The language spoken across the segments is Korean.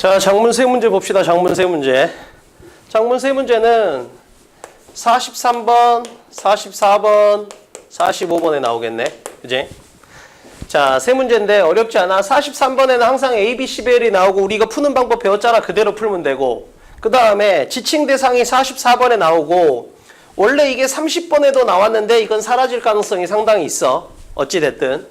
자, 장문세 문제 봅시다. 장문세 문제. 장문세 문제는 43번, 44번, 45번에 나오겠네. 그지? 자, 세 문제인데 어렵지 않아. 43번에는 항상 A, B, C 배열이 나오고 우리가 푸는 방법 배웠잖아. 그대로 풀면 되고. 그 다음에 지칭 대상이 44번에 나오고 원래 이게 30번에도 나왔는데 이건 사라질 가능성이 상당히 있어. 어찌됐든.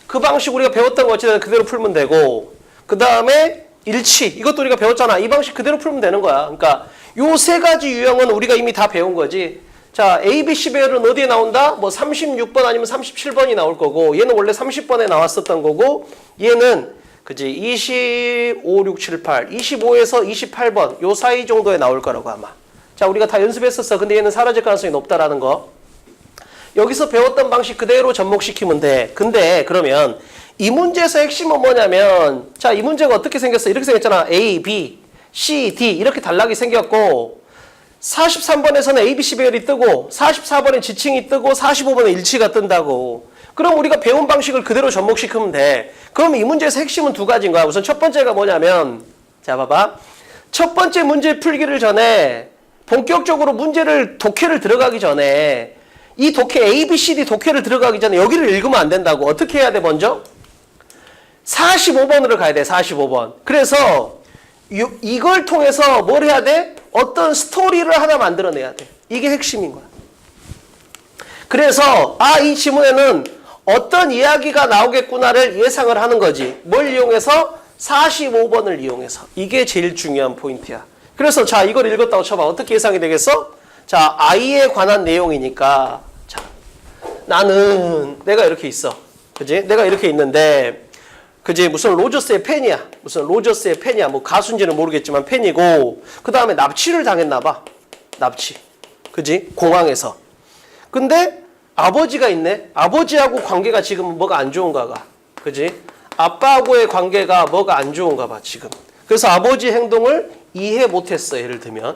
그 방식 우리가 배웠던 거 어찌됐든 그대로 풀면 되고 그 다음에 일치. 이것도 우리가 배웠잖아. 이 방식 그대로 풀면 되는 거야. 그러니까 요 세 가지 유형은 우리가 이미 다 배운 거지. 자, A, B, C 배열은 어디에 나온다? 뭐 36번 아니면 37번이 나올 거고 얘는 원래 30번에 나왔었던 거고 얘는 그지 25, 6, 7, 8 25에서 28번 요 사이 정도에 나올 거라고 아마. 자, 우리가 다 연습했었어. 근데 얘는 사라질 가능성이 높다라는 거. 여기서 배웠던 방식 그대로 접목시키면 돼. 근데 그러면 이 문제에서 핵심은 뭐냐면 자, 이 문제가 어떻게 생겼어? 이렇게 생겼잖아. A, B, C, D 이렇게 단락이 생겼고 43번에서는 A, B, C 배열이 뜨고 44번에 지칭이 뜨고 45번에 일치가 뜬다고. 그럼 우리가 배운 방식을 그대로 접목시키면 돼. 그럼 이 문제에서 핵심은 두 가지인 거야. 우선 첫 번째가 뭐냐면 자, 봐봐. 첫 번째 문제 풀기를 전에 본격적으로 문제를 독해를 들어가기 전에 이 독해 A, B, C, D 독해를 들어가기 전에 여기를 읽으면 안 된다고. 어떻게 해야 돼 먼저? 45번으로 가야 돼. 45번. 그래서 이걸 통해서 뭘 해야 돼? 어떤 스토리를 하나 만들어내야 돼. 이게 핵심인 거야. 그래서 이 지문에는 어떤 이야기가 나오겠구나를 예상을 하는 거지. 뭘 이용해서? 45번을 이용해서. 이게 제일 중요한 포인트야. 그래서 자, 이걸 읽었다고 쳐봐. 어떻게 예상이 되겠어? 자, 아이에 관한 내용이니까 자, 나는 내가 이렇게 있어. 그지? 내가 이렇게 있는데 그지? 무슨 로저스의 팬이야. 무슨 로저스의 팬이야. 뭐 가수인지는 모르겠지만 팬이고 그 다음에 납치를 당했나 봐. 납치. 그지? 공항에서. 근데 아버지가 있네. 아버지하고 관계가 지금 뭐가 안 좋은가 봐. 그지? 아빠하고의 관계가 뭐가 안 좋은가 봐 지금. 그래서 아버지 행동을 이해 못했어. 예를 들면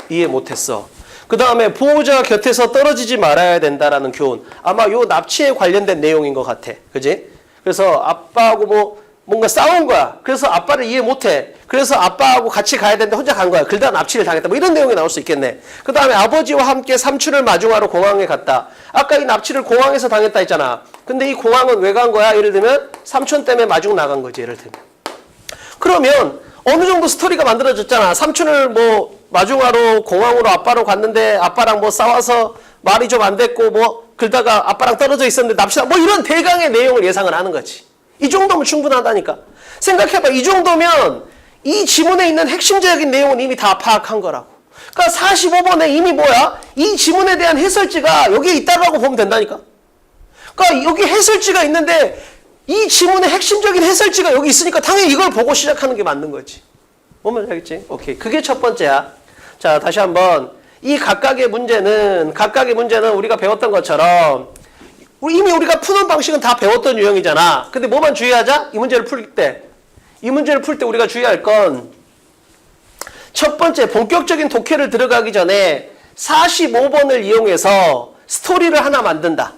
이해 못했어. 그 다음에 보호자 곁에서 떨어지지 말아야 된다라는 교훈. 아마 요 납치에 관련된 내용인 것 같아. 그지? 그래서 아빠하고 뭔가 싸운 거야. 그래서 아빠를 이해 못해. 그래서 아빠하고 같이 가야 되는데 혼자 간 거야. 그러다 납치를 당했다. 뭐 이런 내용이 나올 수 있겠네. 그 다음에 아버지와 함께 삼촌을 마중하러 공항에 갔다. 아까 이 납치를 공항에서 당했다 했잖아. 근데 이 공항은 왜 간 거야? 예를 들면 삼촌 때문에 마중 나간 거지. 예를 들면. 그러면 어느 정도 스토리가 만들어졌잖아. 삼촌을 뭐 마중하러 공항으로 아빠로 갔는데 아빠랑 뭐 싸워서 말이 좀 안 됐고 뭐 그러다가 아빠랑 떨어져 있었는데 납치다. 뭐 이런 대강의 내용을 예상을 하는 거지. 이 정도면 충분하다니까. 생각해봐. 이 정도면 이 지문에 있는 핵심적인 내용은 이미 다 파악한 거라고. 그러니까 45번에 이미 뭐야? 이 지문에 대한 해설지가 여기에 있다고 보면 된다니까. 그러니까 여기 해설지가 있는데 이 지문의 핵심적인 해설지가 여기 있으니까 당연히 이걸 보고 시작하는 게 맞는 거지. 보면 알겠지? 오케이. 그게 첫 번째야. 자, 다시 한번. 이 각각의 문제는 우리가 배웠던 것처럼 이미 우리가 푸는 방식은 다 배웠던 유형이잖아. 근데 뭐만 주의하자? 이 문제를 풀 때 우리가 주의할 건 첫 번째 본격적인 독해를 들어가기 전에 45번을 이용해서 스토리를 하나 만든다.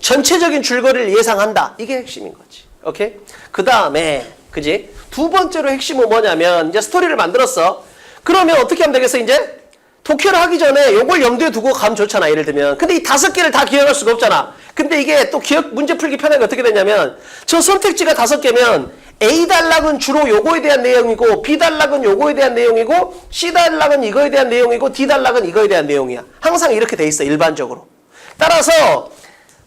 전체적인 줄거리를 예상한다. 이게 핵심인 거지. 오케이? 그 다음에 그지? 두 번째로 핵심은 뭐냐면 이제 스토리를 만들었어. 그러면 어떻게 하면 되겠어? 이제 독해를 하기 전에 요걸 염두에 두고 가면 좋잖아. 예를 들면. 근데 이 5개를 다 기억할 수가 없잖아. 근데 이게 또 문제 풀기 편하게 어떻게 되냐면 저 선택지가 5개면 A 단락은 주로 요거에 대한 내용이고 B 단락은 요거에 대한 내용이고 C 단락은 이거에 대한 내용이고 D 단락은 이거에 대한 내용이야. 항상 이렇게 돼 있어. 일반적으로. 따라서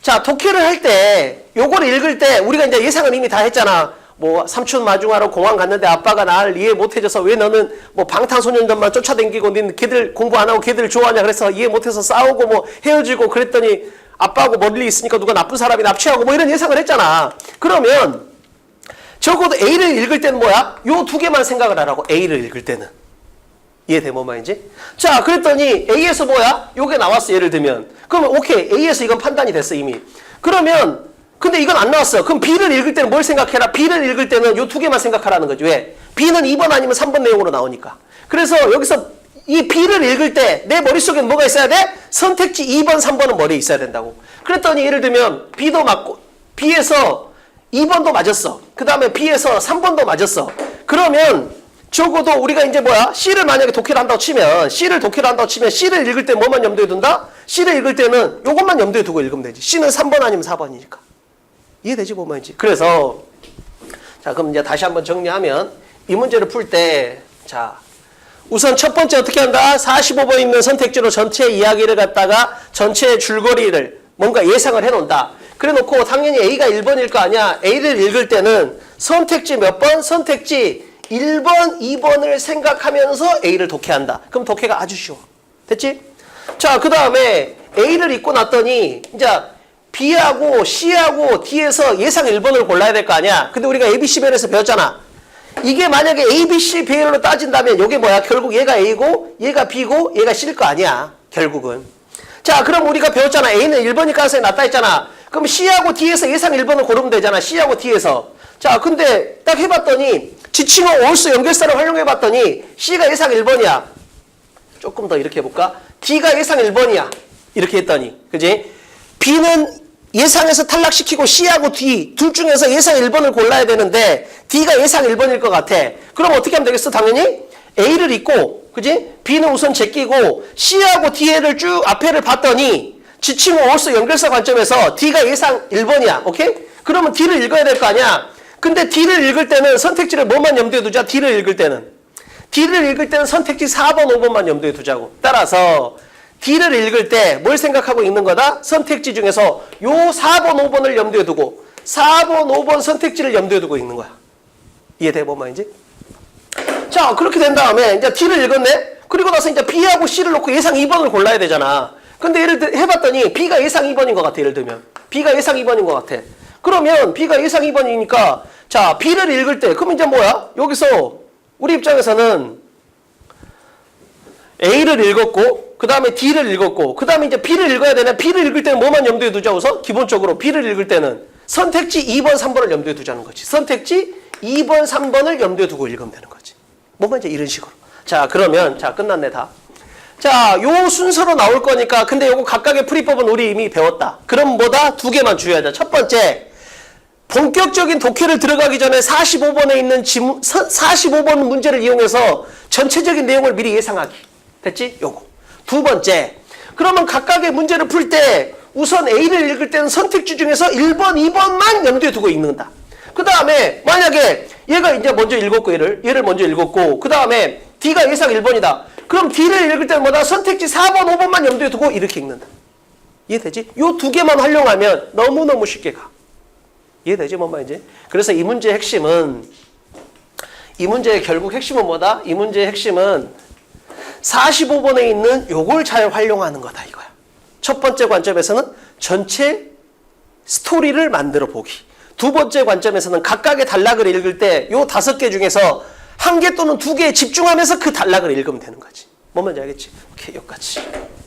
자, 독해를 할 때 요거를 읽을 때 우리가 이제 예상은 이미 다 했잖아. 뭐 삼촌 마중하러 공항 갔는데 아빠가 나를 이해 못해줘서 왜 너는 뭐 방탄소년단만 쫓아다니고 니 걔들 공부 안 하고 걔들을 좋아하냐 그래서 이해 못해서 싸우고 뭐 헤어지고 그랬더니 아빠하고 멀리 있으니까 누가 나쁜 사람이 납치하고 뭐 이런 예상을 했잖아. 그러면 적어도 A를 읽을 때는 뭐야? 요 두 개만 생각을 하라고. A를 읽을 때는. 이해돼? 뭔 말인지? 자, 그랬더니 A에서 뭐야? 요게 나왔어. 예를 들면. 그러면 오케이. A에서 이건 판단이 됐어 이미. 그러면 근데 이건 안 나왔어. 그럼 B를 읽을 때는 뭘 생각해라? B를 읽을 때는 요 두 개만 생각하라는 거지. 왜? B는 2번 아니면 3번 내용으로 나오니까. 그래서 여기서 이 B를 읽을 때 내 머릿속에 뭐가 있어야 돼? 선택지 2번, 3번은 머리에 있어야 된다고. 그랬더니 예를 들면 B도 맞고 B에서 2번도 맞았어. 그 다음에 B에서 3번도 맞았어. 그러면 적어도 우리가 이제 뭐야? C를 만약에 독해를 한다고 치면 C를 읽을 때 뭐만 염두에 둔다? C를 읽을 때는 요것만 염두에 두고 읽으면 되지. C는 3번 아니면 4번이니까. 이해되지 뭔 말인지. 그래서 자, 그럼 이제 다시 한번 정리하면 이 문제를 풀 때 자, 우선 첫 번째 어떻게 한다? 45번 있는 선택지로 전체 이야기를 갖다가 전체 줄거리를 뭔가 예상을 해놓는다. 그래 놓고 당연히 A가 1번일 거 아니야. A를 읽을 때는 선택지 몇 번? 선택지 1번, 2번을 생각하면서 A를 독해한다. 그럼 독해가 아주 쉬워. 됐지? 자, 그 다음에 A를 읽고 났더니 이제 B하고 C하고 D에서 예상 1번을 골라야 될 거 아니야. 근데 우리가 ABC 배열에서 배웠잖아. 이게 만약에 ABC 배열로 따진다면 이게 뭐야? 결국 얘가 A고 얘가 B고 얘가 C일 거 아니야. 결국은. 자, 그럼 우리가 배웠잖아. A는 1번일 가능성이 낮다 했잖아. 그럼 C하고 D에서 예상 1번을 고르면 되잖아. C하고 D에서. 자, 근데 딱 해봤더니 지칭어 올수 연결사를 활용해봤더니 C가 예상 1번이야. 조금 더 이렇게 해볼까? D가 예상 1번이야. 이렇게 했더니. 그지? B는 예상에서 탈락시키고 C하고 D 둘 중에서 예상 1번을 골라야 되는데 D가 예상 1번일 것 같아. 그럼 어떻게 하면 되겠어? 당연히 A를 읽고 그지? B는 우선 제끼고 C하고 D를 쭉 앞에를 봤더니 지칭어 올수 연결사 관점에서 D가 예상 1번이야. 오케이? 그러면 D를 읽어야 될 거 아니야. 근데 D를 읽을 때는 선택지를 뭐만 염두에 두자? D를 읽을 때는 선택지 4번, 5번만 염두에 두자고. 따라서 D를 읽을 때 뭘 생각하고 읽는 거다? 선택지 중에서 요 4번, 5번을 염두에 두고 4번, 5번 선택지를 염두에 두고 읽는 거야. 이해돼? 뭔 말인지? 자, 그렇게 된 다음에 이제 D를 읽었네? 그리고 나서 이제 B하고 C를 놓고 예상 2번을 골라야 되잖아. 근데 예를 들어 해봤더니 B가 예상 2번인 것 같아. 예를 들면 B가 예상 2번인 것 같아. 그러면 B가 예상 2번이니까 자, B를 읽을 때 그럼 이제 뭐야? 여기서 우리 입장에서는 A를 읽었고 그 다음에 D를 읽었고 그 다음에 이제 B를 읽어야 되네. B를 읽을 때는 뭐만 염두에 두자 우선? 기본적으로 B를 읽을 때는 선택지 2번, 3번을 염두에 두자는 거지. 선택지 2번, 3번을 염두에 두고 읽으면 되는 거지. 뭐만 이제 이런 식으로. 자, 그러면 자, 끝났네 다. 자, 요 순서로 나올 거니까 근데 요거 각각의 풀이법은 우리 이미 배웠다. 그럼 뭐다? 두 개만 주의하자. 첫 번째, 본격적인 독해를 들어가기 전에 45번에 있는 45번 문제를 이용해서 전체적인 내용을 미리 예상하기. 됐지? 요거. 두 번째, 그러면 각각의 문제를 풀 때 우선 A를 읽을 때는 선택지 중에서 1번, 2번만 염두에 두고 읽는다. 그 다음에 만약에 얘가 이제 먼저 읽었고 얘를 먼저 읽었고 그 다음에 D가 예상 1번이다. 그럼 D를 읽을 때는 뭐다? 선택지 4번, 5번만 염두에 두고 이렇게 읽는다. 이해되지? 요 두 개만 활용하면 너무너무 쉽게 가. 이해되지? 뭔 말인지? 그래서 이 문제의 핵심은 이 문제의 결국 핵심은 뭐다? 이 문제의 핵심은 45번에 있는 요걸 잘 활용하는 거다 이거야. 첫 번째 관점에서는 전체 스토리를 만들어 보기. 두 번째 관점에서는 각각의 단락을 읽을 때 요 5개 중에서 한 개 또는 두 개에 집중하면서 그 단락을 읽으면 되는 거지. 뭔 말인지 알겠지? 오케이, 여기까지.